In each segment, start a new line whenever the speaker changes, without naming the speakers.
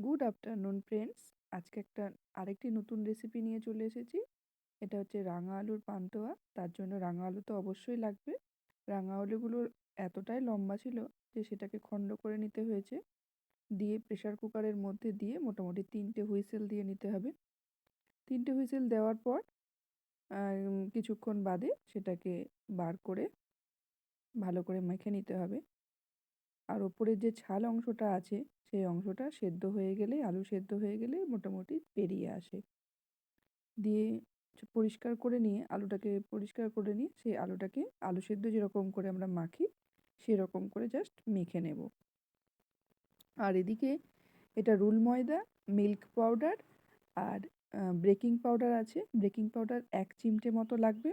Good afternoon friends. আজকে আরেকটি নতুন রেসিপি নিয়ে চলে এসেছি। এটা হচ্ছে রাঙা আলুর পান্তুয়া। তার জন্য রাঙা আলু তো অবশ্যই লাগবে। রাঙা আলুগুলো এতটাই লম্বা ছিল যে সেটাকে খণ্ড করে নিতে হয়েছে। দিয়ে প্রেসার কুকারের মধ্যে দিয়ে মোটামুটি 3টে হুইসেল দিয়ে নিতে হবে। 3টে হুইসেল দেওয়ার পর কিছুক্ষণ বাদে সেটাকে বার করে ভালো করে মেখে নিতে হবে। আর ওপরের যে ছাল অংশটা আছে সেই অংশটা সেদ্ধ হয়ে গেলে, আলু সেদ্ধ হয়ে গেলে মোটামুটি বেরিয়ে আসে। দিয়ে পরিষ্কার করে নিয়ে আলুটাকে পরিষ্কার করে নিয়ে সেই আলুটাকে আলু সেদ্ধ যেরকম করে আমরা মাখি সেরকম করে জাস্ট মেখে নেব। আর এদিকে এটা রুল ময়দা, মিল্ক পাউডার আর বেকিং পাউডার আছে। বেকিং পাউডার 1 চিমটে মতো লাগবে,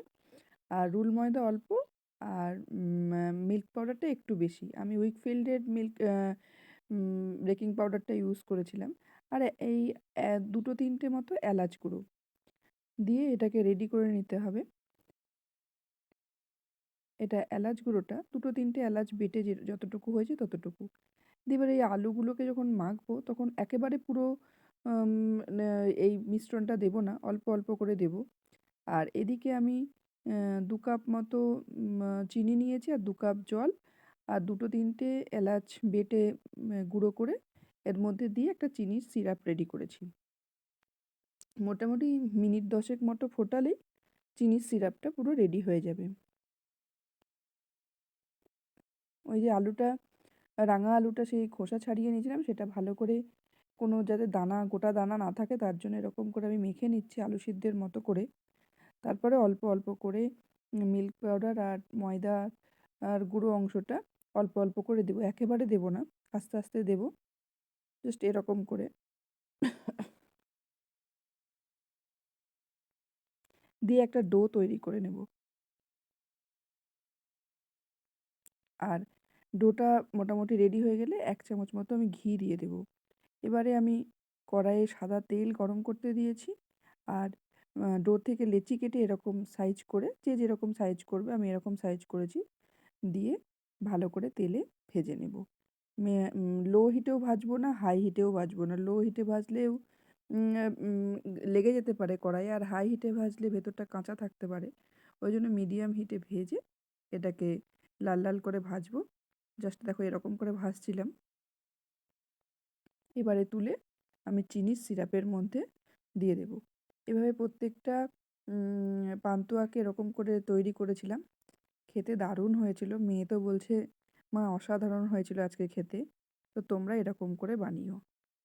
আর রুল ময়দা অল্প, আর মিল্ক পাউডারটা একটু বেশি। আমি উইকফিল্ডের বেকিং পাউডারটা ইউজ করেছিলাম। আর এই 2-3টে মতো এলাচ গুঁড়ো দিয়ে এটাকে রেডি করে নিতে হবে। এটা এলাচ গুঁড়োটা 2-3টে এলাচ বেটে যতটুকু হয়েছে ততটুকু দিয়ে এবার এই আলুগুলোকে যখন মাখবো তখন একেবারে পুরো এই মিশ্রণটা দেব না, অল্প অল্প করে দেব। আর এদিকে আমি 2 কাপ মতো চিনি নিয়েছি আর 2 কাপ জল আর 2-3টে এলাচ বেটে গুঁড়ো করে এর মধ্যে দিয়ে একটা চিনির সিরাপ রেডি করেছি। মোটামুটি মিনিট 10 মতো ফোটালেই চিনির সিরাপটা পুরো রেডি হয়ে যাবে। ওই যে রাঙা আলুটা সেই খোসা ছাড়িয়ে নিয়েছিলাম, সেটা ভালো করে কোনো যাতে গোটা দানা না থাকে তার জন্য এরকম করে আমি মেখে নিচ্ছি আলু সিদ্ধের মতো করে। তারপরে অল্প অল্প করে মিল্ক পাউডার আর ময়দা আর গুঁড়ো অংশটা অল্প অল্প করে দেবো, একেবারে দেবো না, আস্তে আস্তে দেবো, জাস্ট এরকম করে দিয়ে একটা ডো তৈরি করে নেব। আর ডোটা মোটামুটি রেডি হয়ে গেলে 1 চামচ মতো আমি ঘি দিয়ে দেবো। এবারে আমি কড়াইয়ে সাদা তেল গরম করতে দিয়েছি আর ডো থেকে লেচি কেটে এরকম সাইজ করে, যে যেরকম সাইজ করবে, আমি এরকম সাইজ করেছি, দিয়ে ভালো করে তেলে ভেজে নেব। লো হিটেও ভাজবো না, হাই হিটেও ভাজবো না। লো হিটে ভাজলেও লেগে যেতে পারে কড়াইয়ে, আর হাই হিটে ভাজলে ভেতরটা কাঁচা থাকতে পারে। ওই জন্য মিডিয়াম হিটে ভেজে এটাকে লাল লাল করে ভাজবো। জাস্ট দেখো এরকম করে ভাজছিলাম। এবারে তুলে আমি চিনির সিরাপের মধ্যে দিয়ে দেব। এভাবে প্রত্যেকটা পান্তুয়াকে এরকম করে তৈরি করেছিলাম। খেতে দারুণ হয়েছিল। মেয়ে তো বলছে, মা অসাধারণ হয়েছিল আজকে খেতে। তো তোমরা এরকম করে বানিও।